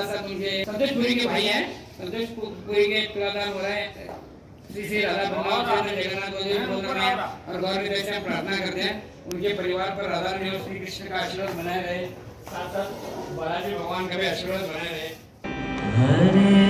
साथ उनके संतोषपुरी के भाई हैं, संतोषपुरी के तुलादार हो रहे हैं श्री श्री राधा भगवान जगन्नाथ और गौरी देव से प्रार्थना करते हैं उनके परिवार पर राधा रानी और श्री कृष्ण का आशीर्वाद बनाए रहे, साथ साथ बालाजी भगवान का भी आशीर्वाद बनाए रहे।